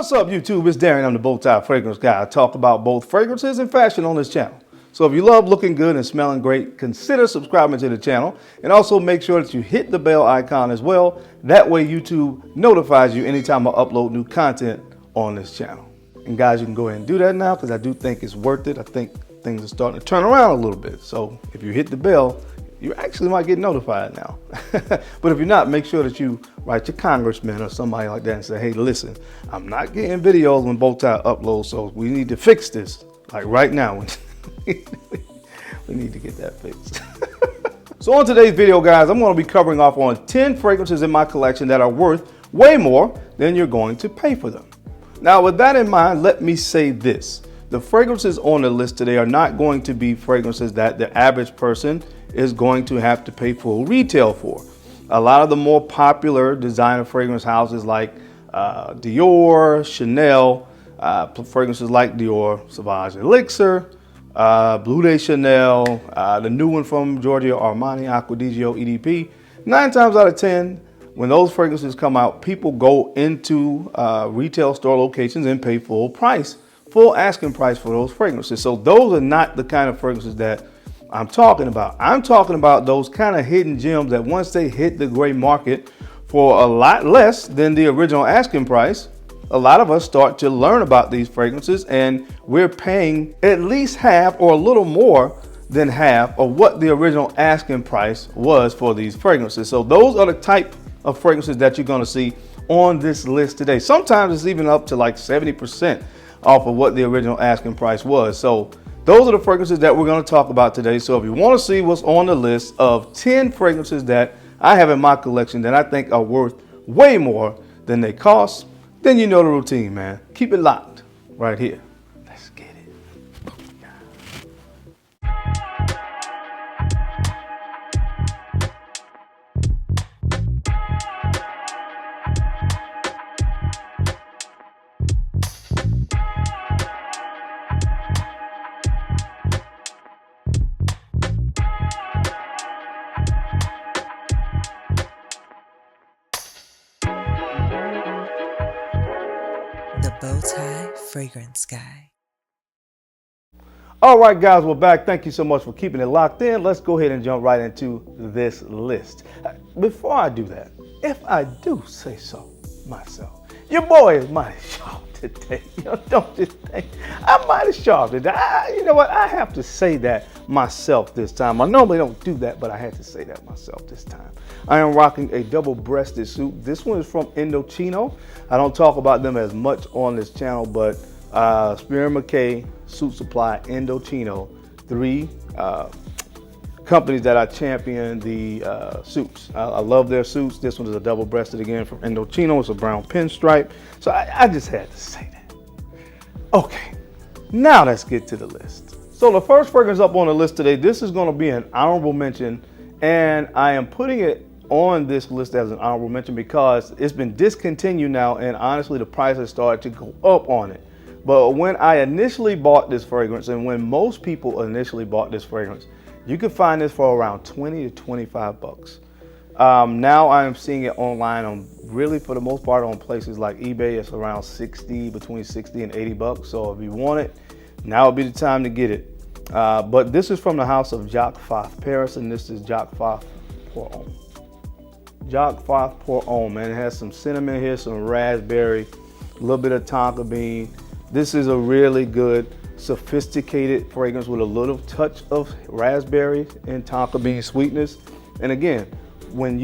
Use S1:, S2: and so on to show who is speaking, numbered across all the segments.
S1: What's up, YouTube? It's Darren. I'm the Bowtie Fragrance Guy. I talk about both fragrances and fashion on this channel. So if you love looking good and smelling great, consider subscribing to the channel, and also make sure that you hit the bell icon as well. That way YouTube notifies you anytime I upload new content on this channel. And guys, you can go ahead and do that now because I do think it's worth it. I think things are starting to turn around a little bit. So if you hit the bell, you actually might get notified now. But if you're not, make sure that you write your congressman or somebody like that and say, hey, listen, I'm not getting videos when Bowtie uploads, so we need to fix this. Like right now, we need to get that fixed. So on today's video, guys, I'm going to be covering off on 10 fragrances in my collection that are worth way more than you're going to pay for them. Now, with that in mind, let me say this. The fragrances on the list today are not going to be fragrances that the average person is going to have to pay full retail for. A lot of the more popular designer fragrance houses like Dior, Chanel, fragrances like Dior Sauvage Elixir, Bleu de Chanel, the new one from Giorgio Armani, Acqu Di Gio EDP. 9 times out of 10, when those fragrances come out, people go into retail store locations and pay full asking price for those fragrances. So those are not the kind of fragrances that I'm talking about. I'm talking about those kind of hidden gems that once they hit the gray market for a lot less than the original asking price, a lot of us start to learn about these fragrances and we're paying at least half or a little more than half of what the original asking price was for these fragrances. So those are the type of fragrances that you're going to see on this list today. Sometimes it's even up to like 70% off of what the original asking price was. So those are the fragrances that we're going to talk about today. So if you want to see what's on the list of 10 fragrances that I have in my collection that I think are worth way more than they cost, then you know the routine, man. Keep it locked right here. Let's get it.
S2: The Bowtie Fragrance Guy.
S1: All right, guys, we're back. Thank you so much for keeping it locked in. Let's go ahead and jump right into this list. Before I do that, if I do say so myself, your boy is mighty sharp today. Don't just think I'm mighty sharp today. You know what? I have to say that myself this time. I normally don't do that, but I had to say that myself this time. I am rocking a double-breasted suit. This one is from Indochino. I don't talk about them as much on this channel, but Spear & McKay, Suit Supply, Indochino, 3 companies that I champion the suits. I love their suits. This one is a double-breasted again from Indochino. It's a brown pinstripe. So I just had to say that. Okay, now let's get to the list. So the first fragrance up on the list today, this is going to be an honorable mention, and I am putting it on this list as an honorable mention because it's been discontinued now, and honestly the price has started to go up on it. But when I initially bought this fragrance, and when most people initially bought this fragrance, you can find this for around 20 to 25 bucks. Now I am seeing it online on really, for the most part, on places like eBay. It's around between 60 and 80 bucks. So if you want it, now would be the time to get it. But this is from the house of Jacques Fath Paris, and this is Jacques Fath Pour Homme. Jacques Fath Pour Homme, man. It has some cinnamon here, some raspberry, a little bit of tonka bean. This is a really good, sophisticated fragrance with a little touch of raspberry and tonka bean sweetness. And again, when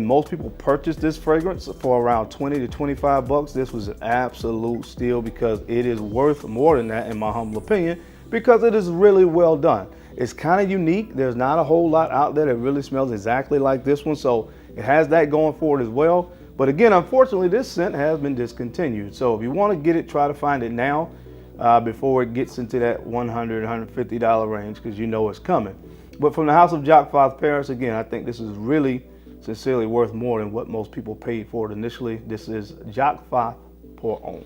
S1: most people purchase this fragrance for around 20 to 25 bucks, this was an absolute steal because it is worth more than that in my humble opinion because it is really well done. It's kind of unique. There's not a whole lot out there that really smells exactly like this one, so it has that going for it as well. But again, unfortunately, this scent has been discontinued. So if you want to get it, try to find it now before it gets into that $100, $150 range because you know it's coming. But from the house of Jacques Fath Paris, again, I think this is really sincerely worth more than what most people paid for it initially. This is Jacques Fath Pour Homme.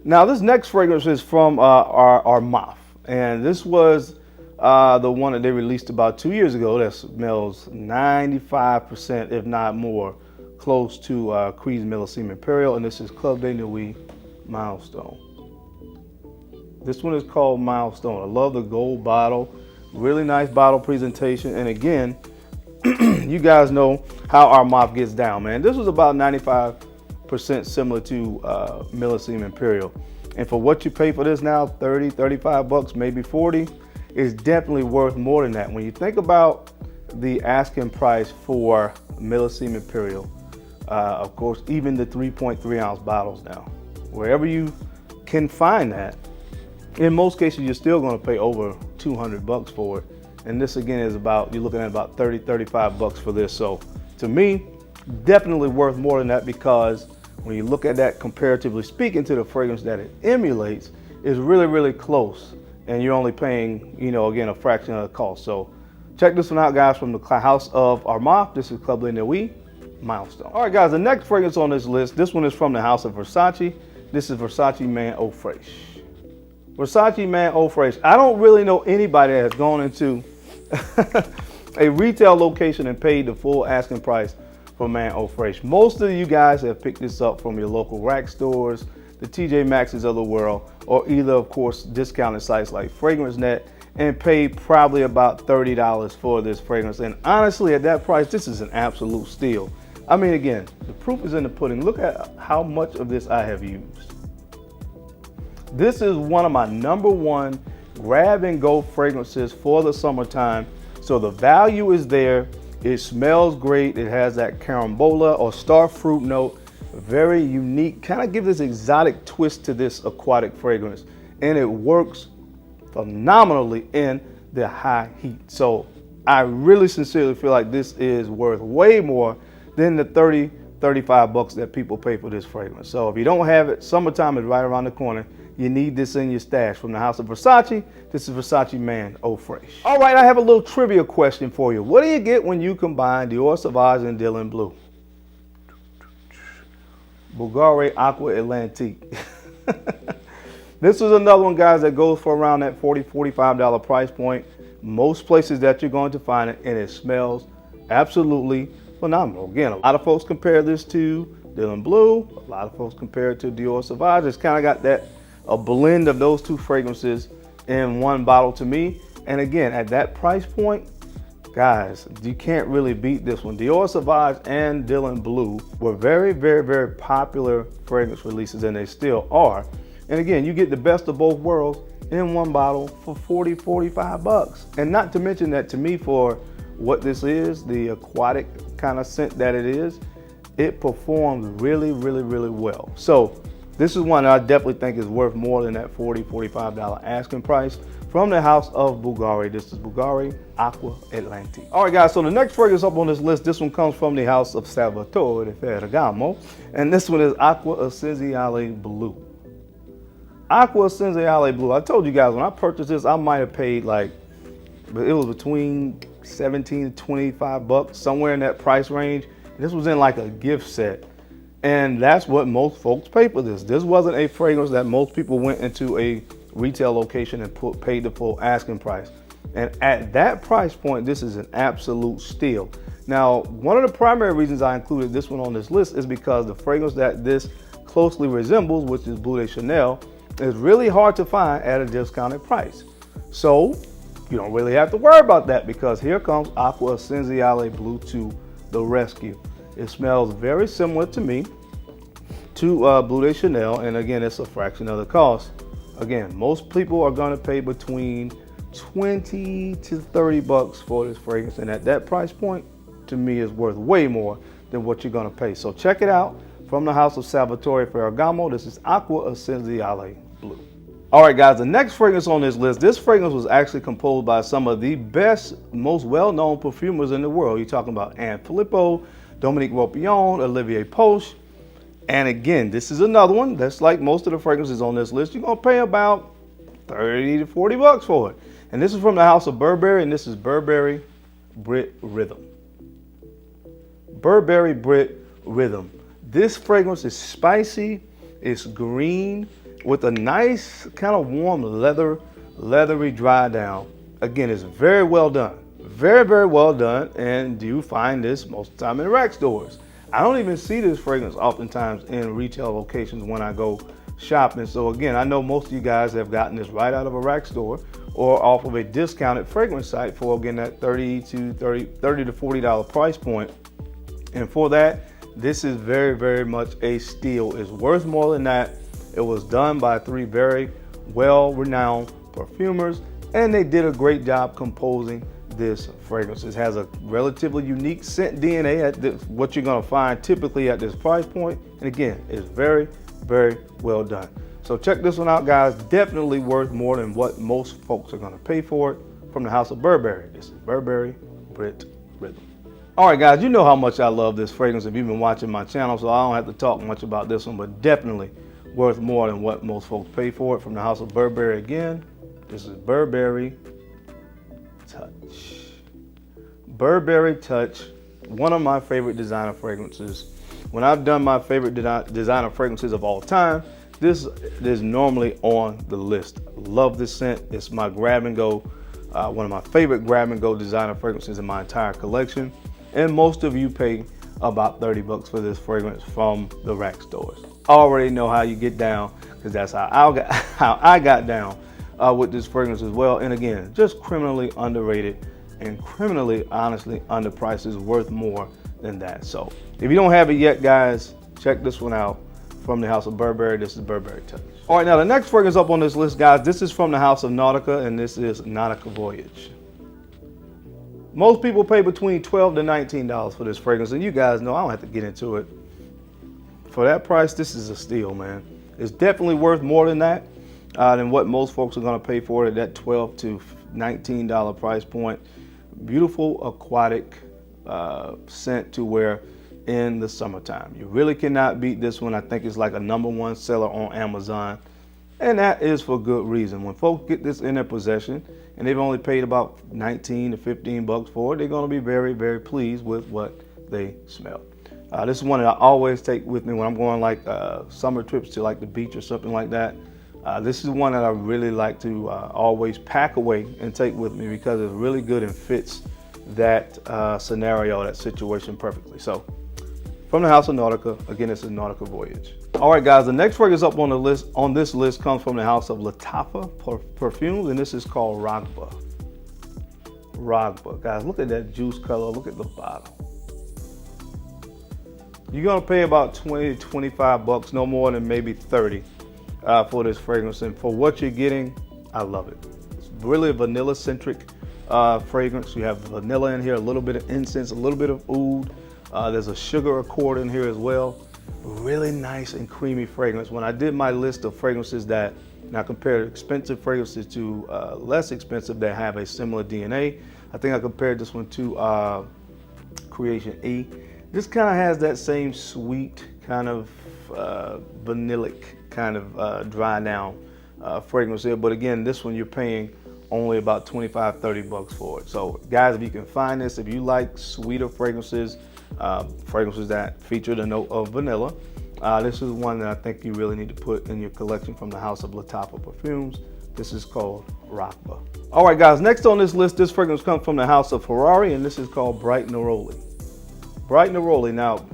S1: Now, this next fragrance is from Homme, and this was the one that they released about 2 years ago that smells 95%, if not more, close to Creed's Millesime Imperial, and this is Club de Nuit Milestone. This one is called Milestone. I love the gold bottle, really nice bottle presentation, and again, you guys know how our mop gets down, man. This was about 95% similar to Millesime Imperial. And for what you pay for this now, 30, 35 bucks, maybe 40, is definitely worth more than that. When you think about the asking price for Millesime Imperial, of course, even the 3.3 ounce bottles now, wherever you can find that, in most cases, you're still gonna pay over 200 bucks for it. And this again is about, you're looking at about 30, 35 bucks for this. So to me, definitely worth more than that, because when you look at that comparatively speaking to the fragrance that it emulates, is really, really close. And you're only paying, you know, again, a fraction of the cost. So check this one out, guys, from the house of Armand. This is Club de Nuit Milestone. All right, guys, the next fragrance on this list, this one is from the house of Versace. This is Versace Man Oh Fresh. Versace Man Oh Fresh. I don't really know anybody that has gone into a retail location and paid the full asking price for Man Oh Fresh. Most of you guys have picked this up from your local rack stores, the TJ Maxx's of the world, or either, of course, discounted sites like FragranceNet, and paid probably about $30 for this fragrance. And honestly, at that price, this is an absolute steal. I mean, again, the proof is in the pudding. Look at how much of this I have used. This is one of my #1 grab and go fragrances for the summertime. So the value is there. It smells great. It has that carambola or star fruit note. Very unique, kind of give this exotic twist to this aquatic fragrance. And it works phenomenally in the high heat. So I really sincerely feel like this is worth way more than the 30, 35 bucks that people pay for this fragrance. So if you don't have it, summertime is right around the corner. You need this in your stash. From the house of Versace, this is Versace Man Oh Fresh. All right, I have a little trivia question for you. What do you get when you combine Dior Sauvage and Dylan Blue? Bulgari Aqua Atlantique. This is another one, guys, that goes for around that $40, $45 price point. Most places that you're going to find it, and it smells absolutely phenomenal. Again, a lot of folks compare this to Dylan Blue. A lot of folks compare it to Dior Sauvage. It's kind of got that a blend of those two fragrances in one bottle to me. And again, at that price point, guys, you can't really beat this one. Dior Sauvage and Dylan Blue were very, very, very popular fragrance releases, and they still are. And again, you get the best of both worlds in one bottle for 40, 45 bucks. And not to mention that, to me, for what this is, the aquatic kind of scent that it is, it performs really, really, really well. So this is one that I definitely think is worth more than that $40, $45 asking price. From the house of Bulgari, this is Bulgari Aqua Atlantique. All right, guys, so the next fragrance up on this list, this one comes from the house of Salvatore Ferragamo, and this one is Acqua Essenziale Blue. Acqua Essenziale Blue. I told you guys, when I purchased this, I might have paid like, it was between 17 to 25 bucks, somewhere in that price range. This was in like a gift set. And that's what most folks pay for this. This wasn't a fragrance that most people went into a retail location and paid the full asking price. And at that price point, this is an absolute steal. Now, one of the primary reasons I included this one on this list is because the fragrance that this closely resembles, which is Bleu de Chanel, is really hard to find at a discounted price. So you don't really have to worry about that, because here comes Acqua Essenziale Blue to the rescue. It smells very similar to me to Bleu de Chanel, and again, it's a fraction of the cost. Again, most people are gonna pay between 20 to 30 bucks for this fragrance, and at that price point, to me, is worth way more than what you're gonna pay. So check it out. From the house of Salvatore Ferragamo, this is Acqua Essenziale Blue. All right, guys, the next fragrance on this list, this fragrance was actually composed by some of the best, most well-known perfumers in the world. You're talking about Anne Filippo, Dominique Ropion, Olivier Poche. And again, this is another one that's like most of the fragrances on this list. You're gonna pay about 30 to 40 bucks for it. And this is from the house of Burberry, and this is Burberry Brit Rhythm. Burberry Brit Rhythm. This fragrance is spicy, it's green, with a nice kind of warm leathery dry down. Again, it's very well done. Very, very well done, and you find this most of the time in the rack stores. I don't even see this fragrance oftentimes in retail locations when I go shopping. So again, I know most of you guys have gotten this right out of a rack store or off of a discounted fragrance site for, again, that $30 to $40 price point. And for that, this is very, very much a steal. It's worth more than that. It was done by 3 very well-renowned perfumers, and they did a great job composing this fragrance. It has a relatively unique scent DNA at this, what you're gonna find typically at this price point. And again, it's very, very well done. So check this one out, guys. Definitely worth more than what most folks are gonna pay for it, from the house of Burberry. This is Burberry Brit Rhythm. All right, guys, you know how much I love this fragrance if you've been watching my channel, so I don't have to talk much about this one, but definitely worth more than what most folks pay for it. From the house of Burberry again, this is Burberry Touch. Burberry Touch, one of my favorite designer fragrances. When I've done my favorite designer fragrances of all time, this is normally on the list. Love this scent. It's my grab and go, one of my favorite grab and go designer fragrances in my entire collection. And most of you pay about 30 bucks for this fragrance from the rack stores. I already know how you get down, because that's how I got down with this fragrance as well. And again, just criminally underrated and criminally, honestly, underpriced. Is worth more than that. So if you don't have it yet, guys, check this one out from the house of Burberry. This is Burberry Touch. All right, now the next fragrance up on this list, guys, this is from the house of Nautica, and this is Nautical Voyage. Most people pay between $12 to $19 for this fragrance, and you guys know I don't have to get into it. For that price, this is a steal, man. It's definitely worth more than that, than what most folks are gonna pay for it at that $12 to $19 price point. Beautiful aquatic scent to wear in the summertime. You really cannot beat this one. I think it's like a #1 seller on Amazon, and that is for good reason. When folks get this in their possession and they've only paid about 19 to 15 bucks for it, they're gonna be very, very pleased with what they smell. This is one that I always take with me when I'm going like summer trips to like the beach or something like that. This is one that I really like to always pack away and take with me, because it's really good and fits that scenario, that situation perfectly. So from the house of Nautica, again, this is Nautical Voyage. All right, guys, the next fragrance up on the list, on this list, comes from the house of Lattafa Perfumes, and this is called Rogba. Rogba, guys, look at that juice color. Look at the bottle. You're gonna pay about 20 to 25 bucks, no more than maybe 30 for this fragrance. And for what you're getting, I love it. It's really a vanilla-centric fragrance. You have vanilla in here, a little bit of incense, a little bit of oud. There's a sugar accord in here as well. Really nice and creamy fragrance. When I did my list of fragrances that, and I compared expensive fragrances to less expensive that have a similar DNA, I think I compared this one to Creation E. This kind of has that same sweet kind of vanillic kind of dry down fragrance here. But again, this one you're paying only about 25, 30 bucks for it. So guys, if you can find this, if you like sweeter fragrances, fragrances that feature the note of vanilla, this is one that I think you really need to put in your collection from the house of Lattafa Perfumes. This is called Rogba. All right, guys, next on this list, this fragrance comes from the house of Ferrari, and this is called Bright Neroli. Bright Neroli. Now,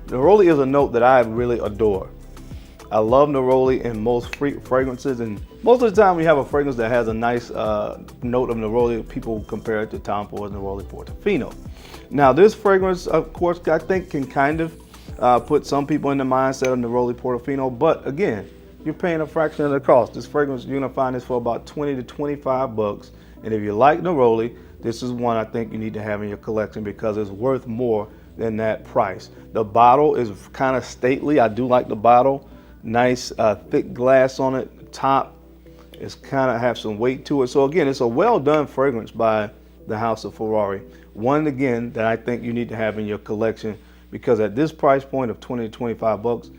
S1: Neroli is a note that I really adore. I love Neroli in most fragrances, and most of the time when you have a fragrance that has a nice note of Neroli, people compare it to Tom Ford's Neroli Portofino. Now, this fragrance, of course, I think can kind of put some people in the mindset of Neroli Portofino, but again, you're paying a fraction of the cost. This fragrance, you're gonna find this for about 20 to 25 bucks, and if you like Neroli, this is one I think you need to have in your collection because it's worth more than that price. The bottle is kind of stately. I do like the bottle. Nice thick glass on it. Top is kind of have some weight to it. So again, it's a well done fragrance by the house of Ferrari. One again that I think you need to have in your collection because at this price point of 20 to 25 bucks,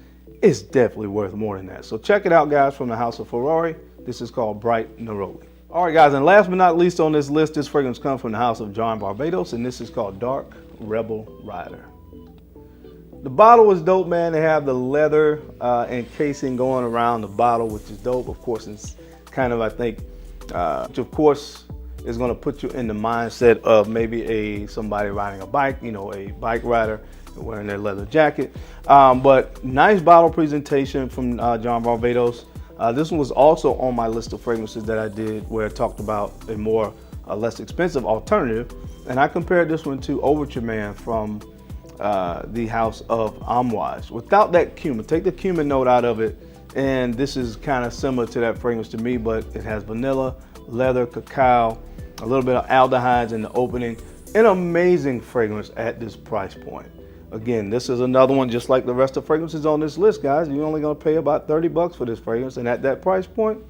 S1: it's definitely worth more than that. So check it out, guys, from the house of Ferrari. This is called Bright Neroli. All right, guys, and last but not least on this list, this fragrance comes from the house of John Barbados, and this is called Dark Rebel Rider. The bottle is dope, man. They have the leather encasing going around the bottle, which is dope. Of course, it's kind of, I think, which of course is going to put you in the mindset of maybe somebody riding a bike, you know, a bike rider. wearing their leather jacket. But nice bottle presentation from John Barbados. This one was also on my list of fragrances that I did where I talked about a more less expensive alternative. And I compared this one to Overture Man from the house of Amouage. Without that cumin, take the cumin note out of it. And this is kind of similar to that fragrance to me, but it has vanilla, leather, cacao, a little bit of aldehydes in the opening. An amazing fragrance at this price point. Again, this is another one just like the rest of the fragrances on this list, guys. You're only gonna pay about 30 bucks for this fragrance, and at that price point,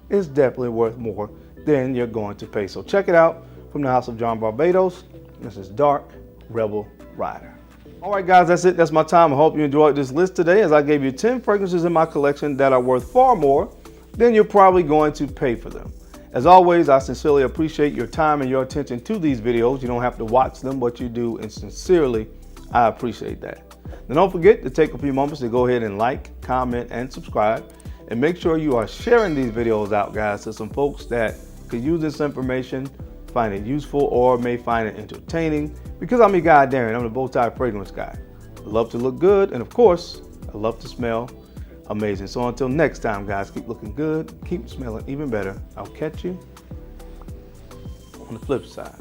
S1: it's definitely worth more than you're going to pay. So check it out from the house of John Barbados. This is Dark Rebel Rider. All right, guys, that's it. That's my time. I hope you enjoyed this list today as I gave you 10 fragrances in my collection that are worth far more than you're probably going to pay for them. As always, I sincerely appreciate your time and your attention to these videos. You don't have to watch them, but you do, and sincerely, I appreciate that. Now, don't forget to take a few moments to go ahead and like, comment, and subscribe. And make sure you are sharing these videos out, guys, to some folks that could use this information, find it useful, or may find it entertaining. Because I'm your guy, Darren. I'm the Bowtie Fragrance Guy. I love to look good, and of course, I love to smell amazing. So until next time, guys, keep looking good, keep smelling even better. I'll catch you on the flip side.